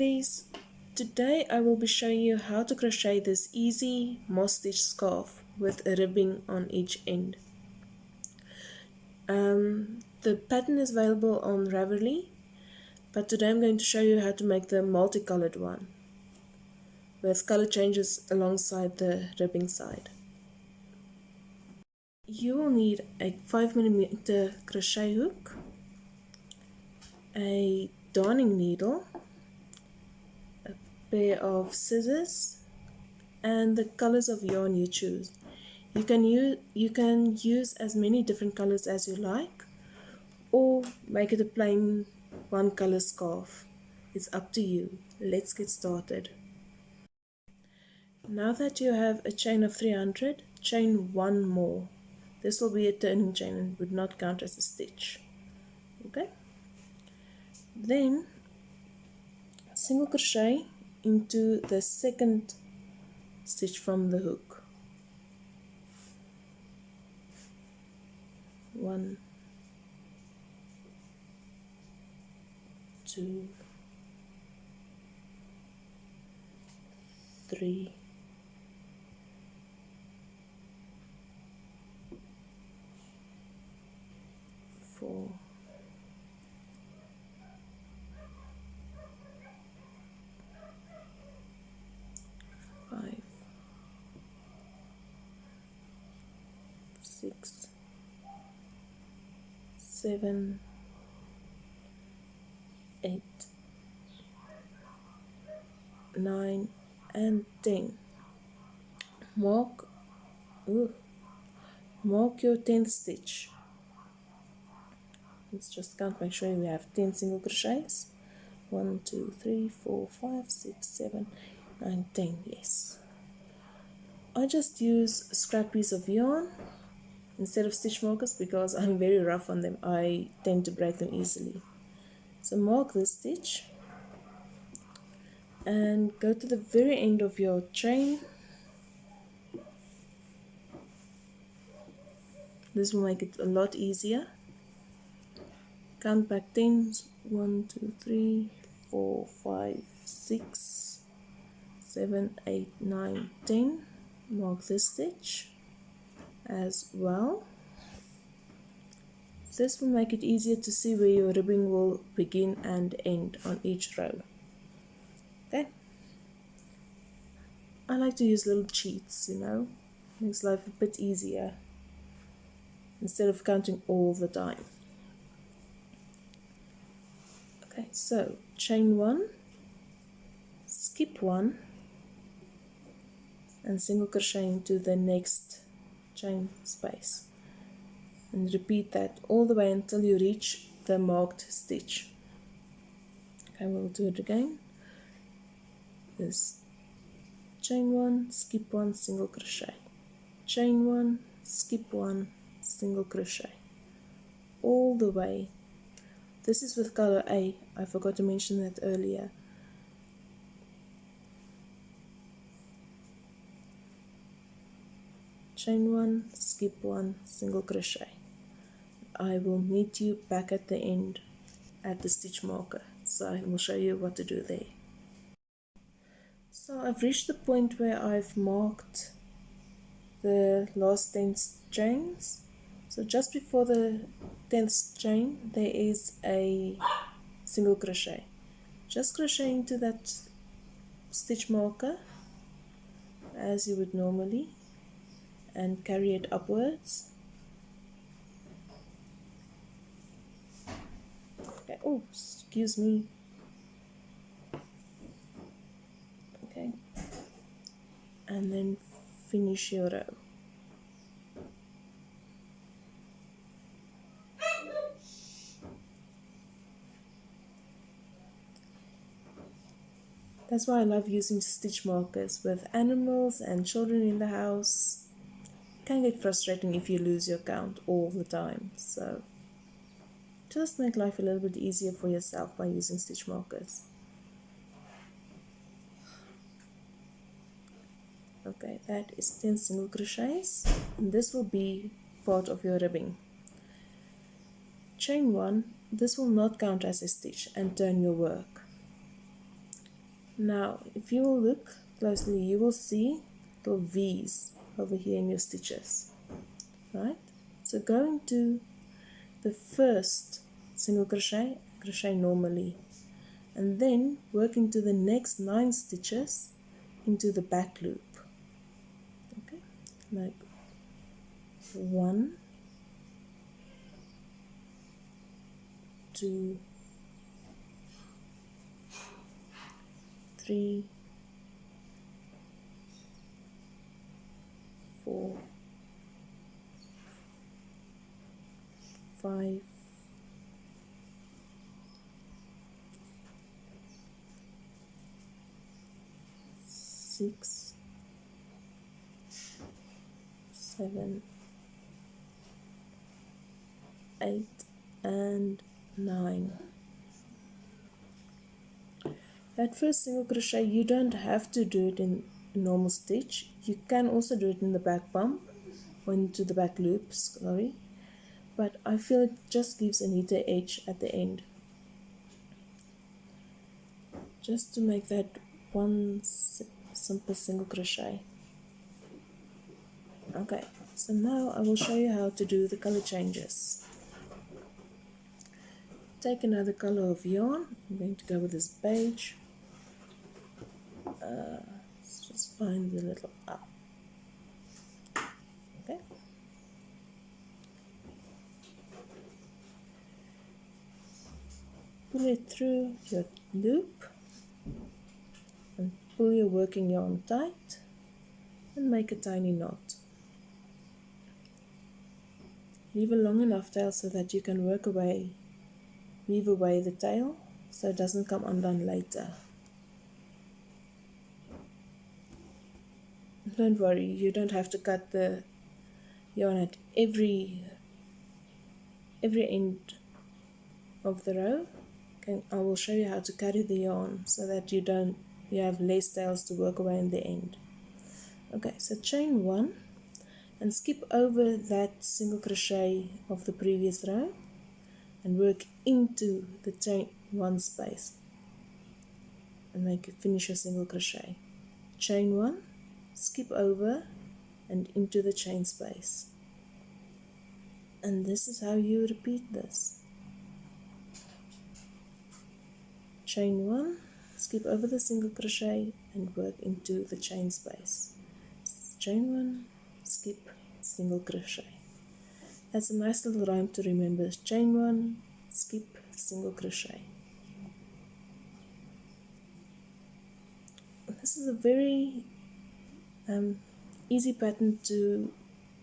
Raverlies. Today I will be showing you how to crochet this easy moss stitch scarf with a ribbing on each end. The pattern is available on Raverly, but today I'm going to show you how to make the multicolored one with color changes alongside the ribbing side. You will need a 5mm crochet hook, a darning needle, a pair of scissors, and the colors of yarn you choose. You can use as many different colors as you like, or make it a plain one color scarf. It's up to you. Let's get started. Now that you have a chain of 300, chain one more. This will be a turning chain and would not count as a stitch. Okay? Then single crochet into the second stitch from the hook. 1, 2, 3, 4, 5, 6, 7, 8, 9, and 10. Mark your 10th stitch. Let's just count, make sure we have 10 single crochets. 1, 2, 3, 4, 5, 6, 7, 9, 10. Yes. I just use a scrap piece of yarn instead of stitch markers because I'm very rough on them. I tend to break them easily. So mark this stitch and go to the very end of your chain. This will make it a lot easier. Count back 10. 1, 2, 3, 4, 5, 6, 7, 8, 9, 10. Mark this stitch as well. This will make it easier to see where your ribbing will begin and end on each row. Okay. I like to use little cheats, makes life a bit easier instead of counting all the time. Okay, so chain 1, skip 1, and single crochet into the next chain space, and repeat that all the way until you reach the marked stitch. Okay, we'll do it again. This chain 1, skip 1, single crochet, chain 1, skip 1, single crochet, all the way. This is with color A. I forgot to mention that earlier. Chain 1, skip 1, single crochet. I will meet you back at the end at the stitch marker, so I will show you what to do there. So I've reached the point where I've marked the last 10 chains. So just before the 10th chain there is a single crochet. Just crochet into that stitch marker as you would normally and carry it upwards. Okay. Oh, excuse me. Okay, and then finish your row. That's why I love using stitch markers with animals and children in the house. It can get frustrating if you lose your count all the time, so just make life a little bit easier for yourself by using stitch markers. Okay, that is 10 single crochets, and this will be part of your ribbing. Chain 1, this will not count as a stitch, and turn your work. Now if you will look closely, you will see little V's over here in your stitches, right? So go into the first single crochet, crochet normally, and then work into the next 9 stitches into the back loop. Okay, like 1, 2, 3, 4, 5, 6, 7, 8, and 9. That first single crochet, you don't have to do it in a normal stitch. You can also do it in the back bump or into the back loops, sorry. But I feel it just gives a neater edge at the end. Just to make that one simple single crochet. Okay, so now I will show you how to do the color changes. Take another color of yarn. I'm going to go with this beige. Let's just find the little up. Okay. Pull it through your loop and pull your working yarn tight and make a tiny knot. Leave a long enough tail so that you can weave away the tail so it doesn't come undone later. Don't worry, you don't have to cut the yarn at every end of the row. Okay, I will show you how to carry the yarn so that you have less tails to work away in the end. Okay, so chain 1 and skip over that single crochet of the previous row and work into the chain 1 space and finish your single crochet. Chain 1, skip over and into the chain space, and this is how you repeat this. Chain 1, skip over the single crochet and work into the chain space. Chain 1, skip, single crochet. That's a nice little rhyme to remember. Chain 1, skip, single crochet. This is a very easy pattern to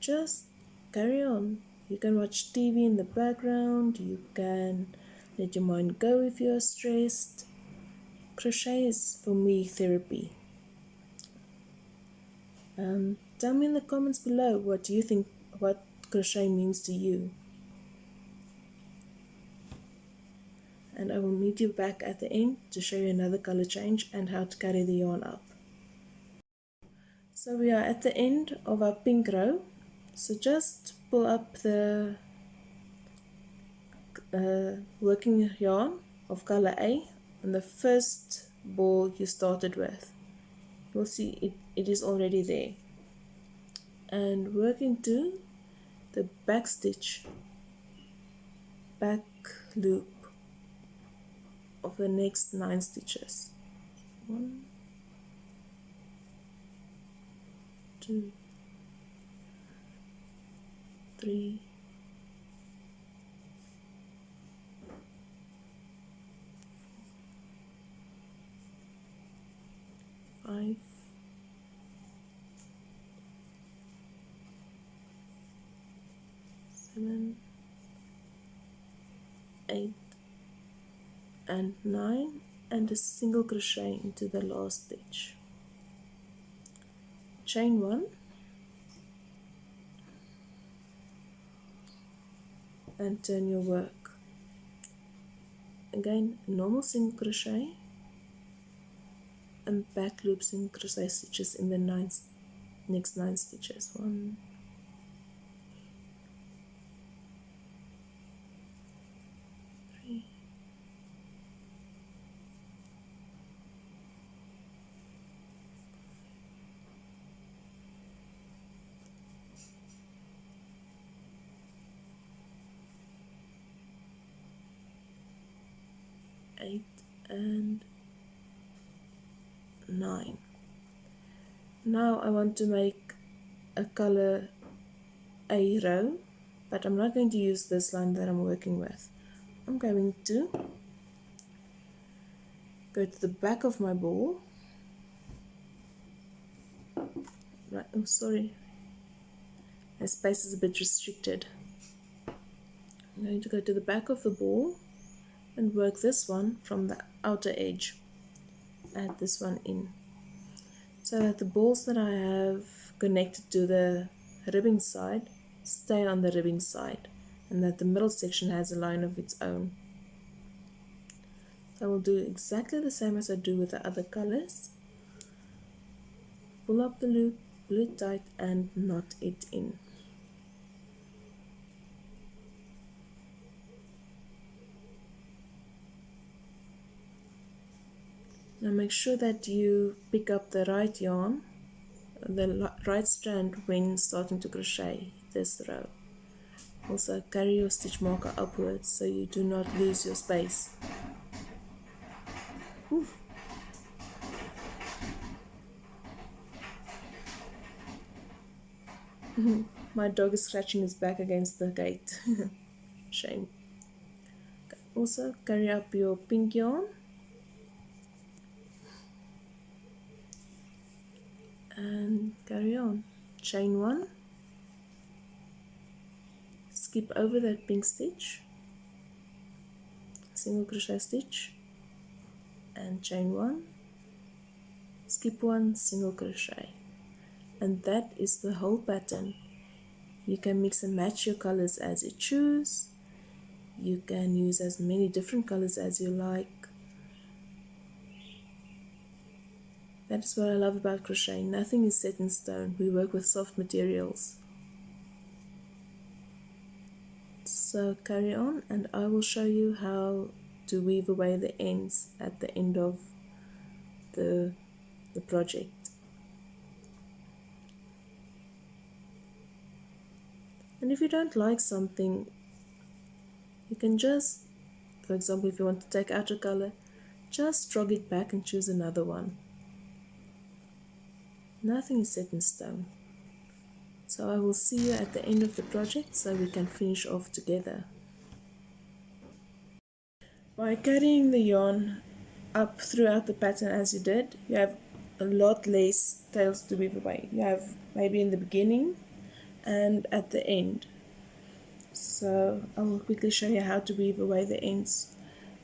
just carry on. You can watch TV in the background, you can let your mind go if you're stressed. Crochet is, for me, therapy. Tell me in the comments below what you think, what crochet means to you. And I will meet you back at the end to show you another color change and how to carry the yarn up. So we are at the end of our pink row. So just pull up the working yarn of color A on the first ball you started with. You'll see it is already there. And work into the back stitch, back loop of the next 9 stitches. 1, 2, 3, 5, 7, 8, and 9, and a single crochet into the last stitch. Chain 1 and turn your work. Again, normal single crochet and back loop single crochet stitches in the next 9 stitches. 1, 3, 8 and 9. Now I want to make a color a row, but I'm not going to use this line that I'm working with. I'm going to go to the back of my ball. Right, oh sorry, my space is a bit restricted. I'm going to go to the back of the ball and work this one from the outer edge. Add this one in, so that the balls that I have connected to the ribbing side stay on the ribbing side, and that the middle section has a line of its own. So I will do exactly the same as I do with the other colors. Pull up the loop, pull it tight and knot it in. Now make sure that you pick up the right yarn, the right strand when starting to crochet this row. Also carry your stitch marker upwards so you do not lose your space. Ooh. My dog is scratching his back against the gate. Shame. Okay. Also carry up your pink yarn and carry on. Chain 1, skip over that pink stitch, single crochet stitch and chain 1, skip 1, single crochet, and that is the whole pattern. You can mix and match your colors as you choose. You can use as many different colors as you like. That is what I love about crochet. Nothing is set in stone. We work with soft materials. So carry on and I will show you how to weave away the ends at the end of the project. And if you don't like something, you can just, for example, if you want to take out a color, just drag it back and choose another one. Nothing is set in stone. So I will see you at the end of the project so we can finish off together. By carrying the yarn up throughout the pattern as you did, you have a lot less tails to weave away. You have maybe in the beginning and at the end. So I will quickly show you how to weave away the ends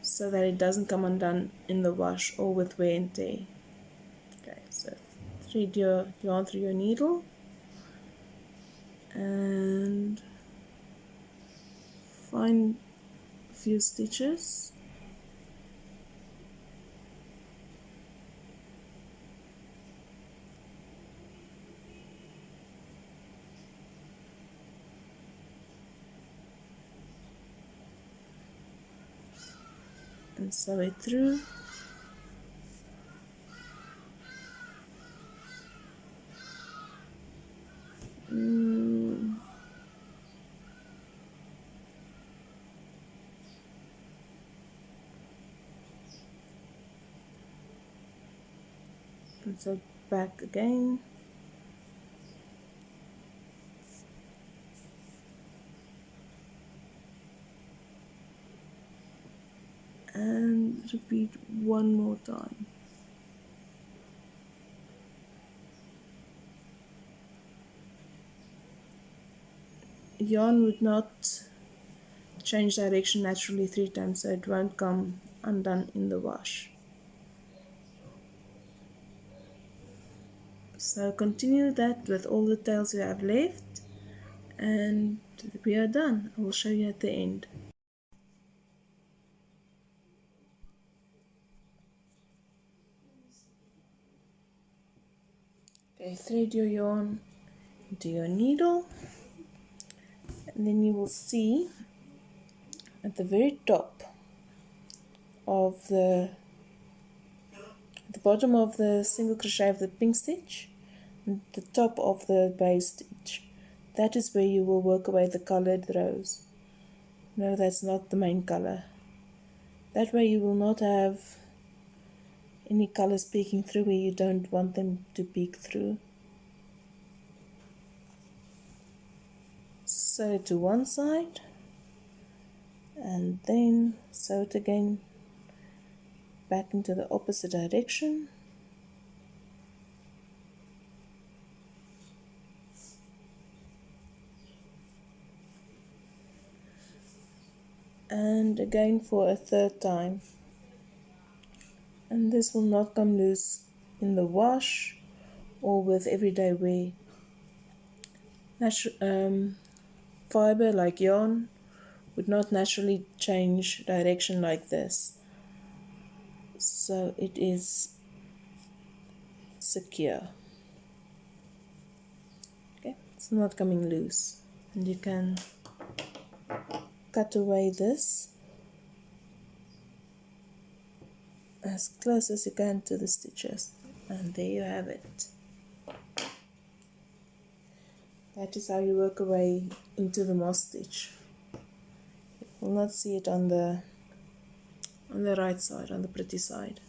so that it doesn't come undone in the wash or with wear and tear. Okay, so thread your yarn through your needle and find a few stitches. And sew it through. And so back again. And repeat one more time. Yarn would not change direction naturally 3 times, so it won't come undone in the wash. So continue that with all the tails you have left and we are done. I will show you at the end. Okay, thread your yarn into your needle and then you will see at the very top of the bottom of the single crochet of the pink stitch and the top of the base stitch, that is where you will work away the colored rows. No, that's not the main color. That way you will not have any colors peeking through where you don't want them to peek through. Sew it to one side and then sew it again back into the opposite direction. And again for a third time. And this will not come loose in the wash or with everyday wear. Fiber like yarn would not naturally change direction like this, so it is secure. Okay, it's not coming loose, and you can cut away this as close as you can to the stitches, and there you have it. That is how you work away into the moss stitch. You will not see it on the right side, on the pretty side.